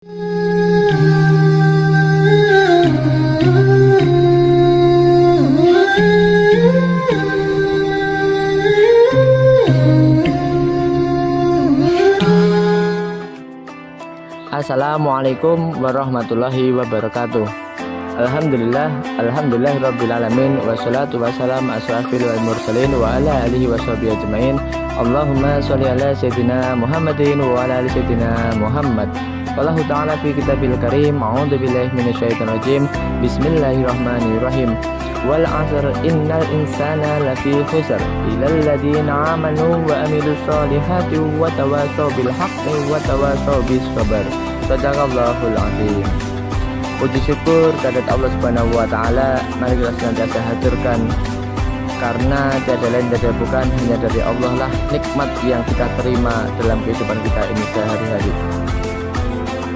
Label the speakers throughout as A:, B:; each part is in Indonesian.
A: Assalamualaikum warahmatullahi wabarakatuh. Alhamdulillah rabbil alamin, wassalatu wassalamu asrafil wal mursalin wa ala alihi washabihi ajmain. Allahumma sholli ala sayyidina Muhammadin wa ala ali sayyidina Muhammad. Wallahu ta'ala fi kitabil karim. A'udzu billahi minasyaitonir rajim. Bismillahirrahmanirrahim. Wal 'asr innal insana lafi khusr illal ladzina amanu wa amilus solihati wa tawassaw bil haqqi wa tawassaw bis sabr. Shadaqallahul azim. Puji syukur kehadirat Allah Subhanahu wa taala mari kita senantiasa haturkan, karena tiada lain tiada bukan hanya dari Allah lah nikmat yang kita terima dalam kehidupan kita ini sehari-hari.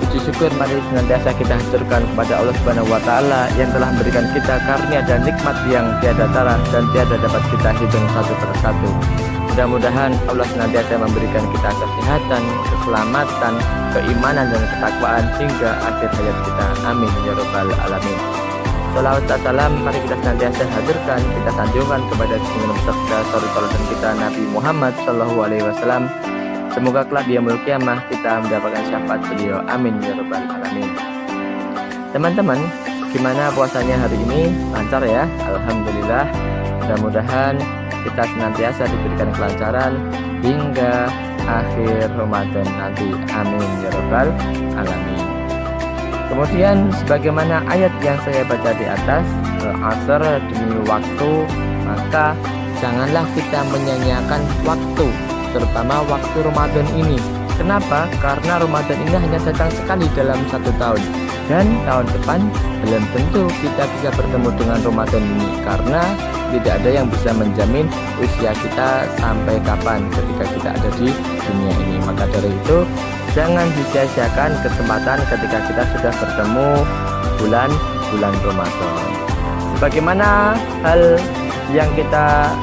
A: Puji syukur mari senantiasa kita haturkan kepada Allah Subhanahu wa taala yang telah memberikan kita karunia dan nikmat yang tiada tara dan tiada dapat kita hitung satu persatu. Mudah-mudahan Allah senantiasa memberikan kita kesehatan, keselamatan, keimanan dan ketakwaan hingga akhir hayat kita. Amin ya rabbal alamin. Shalawat dan salam mari kita senantiasa hadirkan, kita sanjungkan kepada junjungan besar saudara kita Nabi Muhammad sallallahu alaihi wasallam. Semoga kelak di yaumul kiamah kita mendapatkan syafaat beliau. Amin ya rabbal alamin. Teman-teman, gimana puasanya hari ini? Lancar ya? Alhamdulillah. Mudah-mudahan kita senantiasa diberikan kelancaran hingga akhir Ramadan nanti. Amin ya rabbal alamin. Kemudian sebagaimana ayat yang saya baca di atas, asar demi waktu, maka janganlah kita menyanyiakan waktu, terutama waktu Ramadan ini. Kenapa? Karena Ramadan ini hanya datang sekali dalam satu tahun, dan tahun depan belum tentu kita bisa bertemu dengan Ramadan ini, karena tidak ada yang bisa menjamin usia kita sampai kapan ketika kita ada di dunia ini. Maka dari itu jangan disia-siakan kesempatan ketika kita sudah bertemu bulan Ramadan. Sebagaimana hal yang kita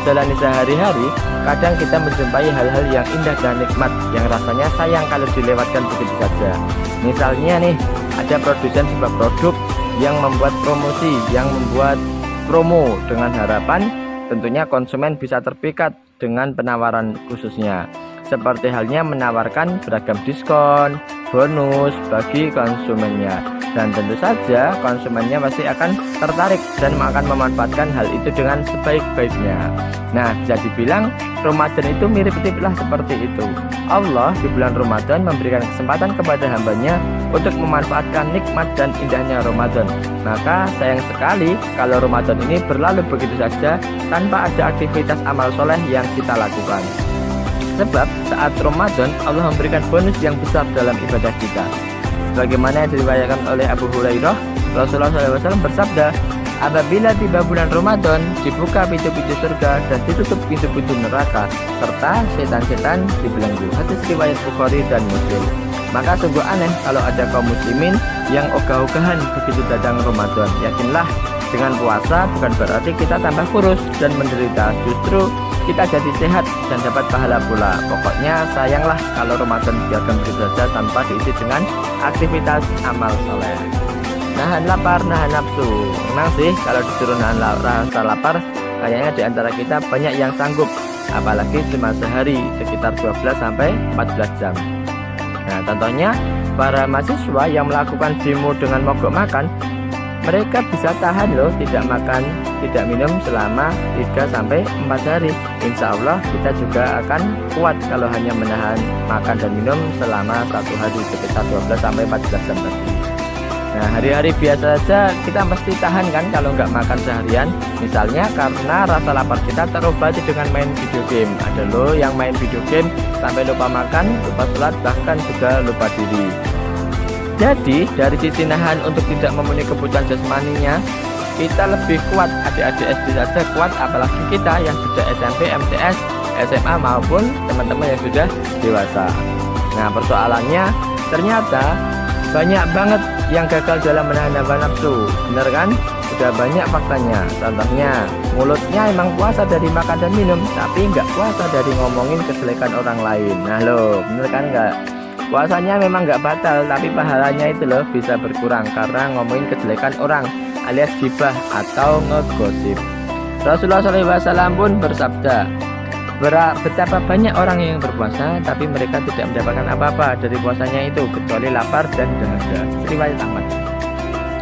A: jalani sehari-hari, kadang kita menjumpai hal-hal yang indah dan nikmat yang rasanya sayang kalau dilewatkan begitu saja. Misalnya nih, ada produsen sebuah produk yang membuat promosi, yang membuat promo dengan harapan tentunya konsumen bisa terpikat dengan penawaran khususnya, seperti halnya menawarkan beragam diskon, bonus bagi konsumennya, dan tentu saja konsumennya pasti akan tertarik dan akan memanfaatkan hal itu dengan sebaik-baiknya. Nah, bisa dibilang Ramadan itu mirip-miriplah seperti itu. Allah di bulan Ramadan memberikan kesempatan kepada hambanya untuk memanfaatkan nikmat dan indahnya Ramadan. Maka sayang sekali kalau Ramadan ini berlalu begitu saja tanpa ada aktivitas amal soleh yang kita lakukan. Sebab saat Ramadan Allah memberikan bonus yang besar dalam ibadah kita. Sebagaimana yang diriwayatkan oleh Abu Hurairah, Rasulullah SAW bersabda, apabila tiba bulan Ramadan, dibuka pintu-pintu surga dan ditutup pintu-pintu neraka, serta setan-setan dibelenggu. Hadis riwayat Bukhari dan Muslim. Maka sungguh aneh kalau ada kaum muslimin yang ogah-ogahan begitu datang Ramadan. Yakinlah, dengan puasa bukan berarti kita tambah kurus dan menderita, justru kita jadi sehat dan dapat pahala pula. Pokoknya sayanglah kalau Ramadan biarkan begitu saja tanpa diisi dengan aktivitas amal soleh. Nahan lapar, nahan nafsu. Memang sih kalau disuruh nahan rasa lapar, kayaknya di antara kita banyak yang sanggup, apalagi cuma sehari sekitar 12-14 jam. Nah, contohnya para mahasiswa yang melakukan demo dengan mogok makan, mereka bisa tahan loh, tidak makan, tidak minum selama 3-4 hari. Insya Allah kita juga akan kuat kalau hanya menahan makan dan minum selama 1 hari sekitar 12-14 jam tadi. Nah, hari-hari biasa saja kita mesti tahan kan kalau nggak makan seharian. Misalnya karena rasa lapar kita terobati dengan main video game. Ada loh yang main video game sampai lupa makan, lupa sholat, bahkan juga lupa diri. Jadi dari sisi nahan untuk tidak memenuhi kebutuhan jasmaninya, kita lebih kuat. Adik-adik SD saja kuat, apalagi kita yang sudah SMP, MTS, SMA maupun teman-teman yang sudah dewasa. Nah, persoalannya ternyata banyak banget yang gagal dalam menahan hawa nafsu. Bener kan? Sudah banyak faktanya. Contohnya, mulutnya emang puasa dari makan dan minum, tapi nggak puasa dari ngomongin kejelekan orang lain. Nah loh, bener kan nggak? Puasanya memang nggak batal, tapi pahalanya itu loh bisa berkurang karena ngomongin kejelekan orang alias gibah atau ngegosip. Rasulullah SAW pun bersabda, betapa banyak orang yang berpuasa tapi mereka tidak mendapatkan apa-apa dari puasanya itu kecuali lapar dan dahaga. Riwayat Ahmad.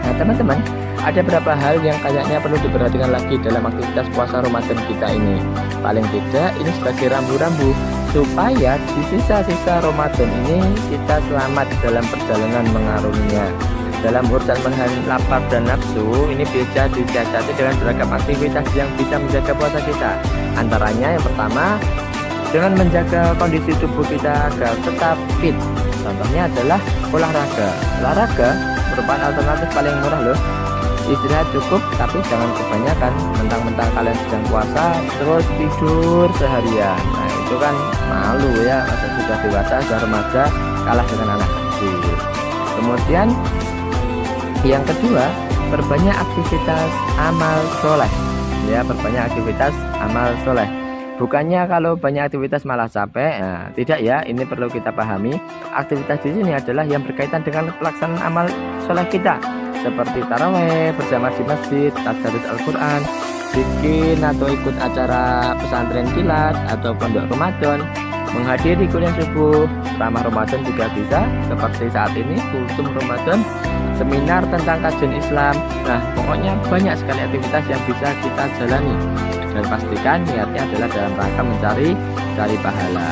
A: Nah teman-teman, ada beberapa hal yang kayaknya perlu diperhatikan lagi dalam aktivitas puasa Ramadan kita ini. Paling tidak ini sebagai rambu-rambu supaya di sisa-sisa Ramadan ini kita selamat dalam perjalanan mengarunginya. Dalam urusan menahan lapar dan nafsu ini bisa disiasati dengan beragam aktivitas yang bisa menjaga puasa kita. Antaranya yang pertama, dengan menjaga kondisi tubuh kita agar tetap fit. Contohnya adalah olahraga. Olahraga merupakan alternatif paling murah loh. Istirahat cukup tapi jangan kebanyakan. Mentang-mentang kalian sedang puasa terus tidur seharian. Nah itu kan malu ya, masa sudah dewasa, sudah remaja kalah dengan anak kecil. Kemudian yang kedua, perbanyak aktivitas amal soleh. Ya, perbanyak aktivitas amal soleh. Bukannya kalau banyak aktivitas malah capek. Nah, tidak ya, ini perlu kita pahami. Aktivitas di sini adalah yang berkaitan dengan pelaksanaan amal soleh kita, seperti taraweh, berjamaah di masjid, tadarus Al-Quran, bikin atau ikut acara pesantren kilat atau pondok Ramadan, menghadiri kuliah subuh, ceramah Ramadan juga bisa, seperti saat ini kultum Ramadan, seminar tentang kajian Islam. Nah pokoknya banyak sekali aktivitas yang bisa kita jalani, dan pastikan niatnya adalah dalam rangka mencari pahala.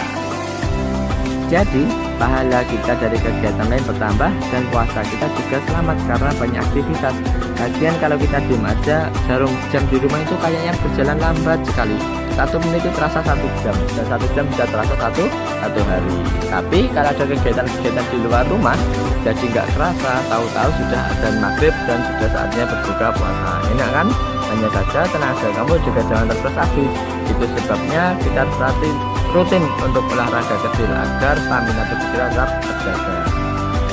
A: Jadi pahala kita dari kegiatan lain bertambah dan puasa kita juga selamat karena banyak aktivitas. Lagian kalau kita diem aja, jarum jam di rumah itu kayaknya berjalan lambat sekali. 1 menit itu terasa 1 jam, dan 1 jam bisa terasa satu hari. Tapi kalau ada kegiatan di luar rumah, jadi nggak terasa, tahu-tahu sudah azan maghrib dan sudah saatnya berbuka puasa. Enak kan? Hanya saja tenaga kamu juga jangan terkuras habis. Itu sebabnya kita harus rutin untuk olahraga kecil agar stamina tubuh kita tetap terjaga.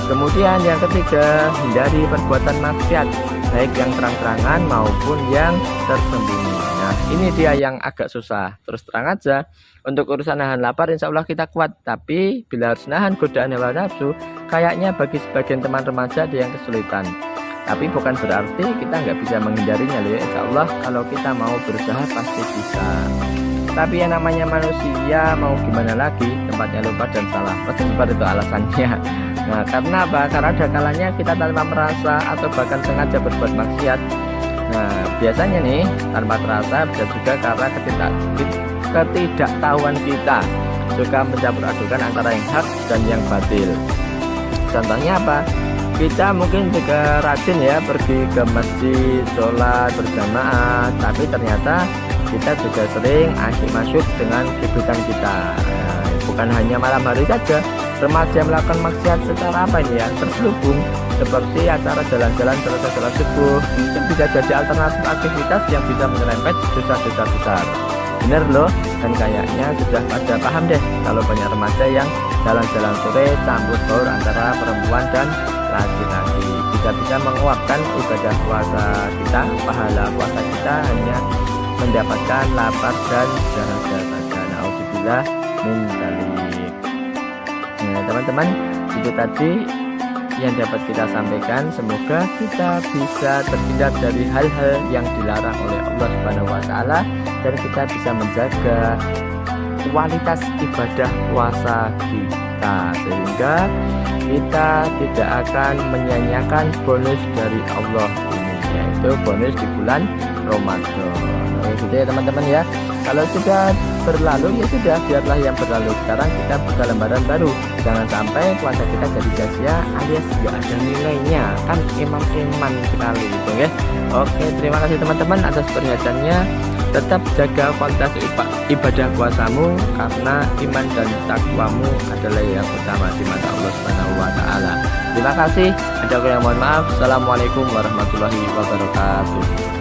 A: Kemudian yang ketiga, hindari perbuatan maksiat, baik yang terang-terangan maupun yang tersembunyi. Nah ini dia yang agak susah. Terus terang aja, untuk urusan nahan lapar insya Allah kita kuat, tapi bila harus nahan godaan hawa nafsu, kayaknya bagi sebagian teman remaja ada yang kesulitan. Tapi bukan berarti kita nggak bisa menghindarinya loh ya. Insya Allah kalau kita mau berusaha pasti bisa. Tapi yang namanya manusia mau gimana lagi, tempatnya lupa dan salah, pasti seperti itu alasannya. Nah karena apa? Karena ada kalanya kita tanpa merasa atau bahkan sengaja berbuat maksiat. Nah biasanya nih tanpa terasa bisa juga karena ketidaktahuan kita suka mencampur adukan antara yang hak dan yang batil. Contohnya apa? Kita mungkin juga rajin ya pergi ke masjid, sholat berjamaah, tapi ternyata kita juga sering asyik masuk dengan kehidupan kita. Nah, bukan hanya malam hari saja, remaja melakukan maksiat secara apa ini ya, terselubung, seperti acara jalan-jalan selesai sholat subuh. Itu bisa jadi alternatif aktivitas yang bisa menyerempet dosa-dosa besar. Bener loh, dan kayaknya sudah pada paham deh kalau banyak remaja yang jalan-jalan sore campur baur antara perempuan dan laki-laki. Bisa-bisa menguapkan ibadah puasa kita, pahala puasa kita hanya mendapatkan lapar dan dahaga saja. Nauzubillah min dzalik. Nah teman-teman, itu tadi yang dapat kita sampaikan. Semoga kita bisa terhindar dari hal-hal yang dilarang oleh Allah Subhanahu wa taala, dan kita bisa menjaga kualitas ibadah puasa kita sehingga kita tidak akan menyanyiakan bonus dari Allah ini, yaitu bonus di bulan Ramadan. Oke gitu ya teman-teman ya. Kalau sudah berlalu ya sudah, biarlah yang berlalu. Sekarang kita buka lembaran baru. Jangan sampai puasa kita jadi sia-sia alias gak ada nilainya. Kan iman sekali gitu ya. Oke, terima kasih teman-teman atas perhatiannya. Tetap jaga kualitas ibadah puasamu, karena iman dan takwamu adalah yang utama di mata Allah Subhanahu wa taala. Terima kasih. Ada yang mohon maaf. Assalamualaikum warahmatullahi wabarakatuh.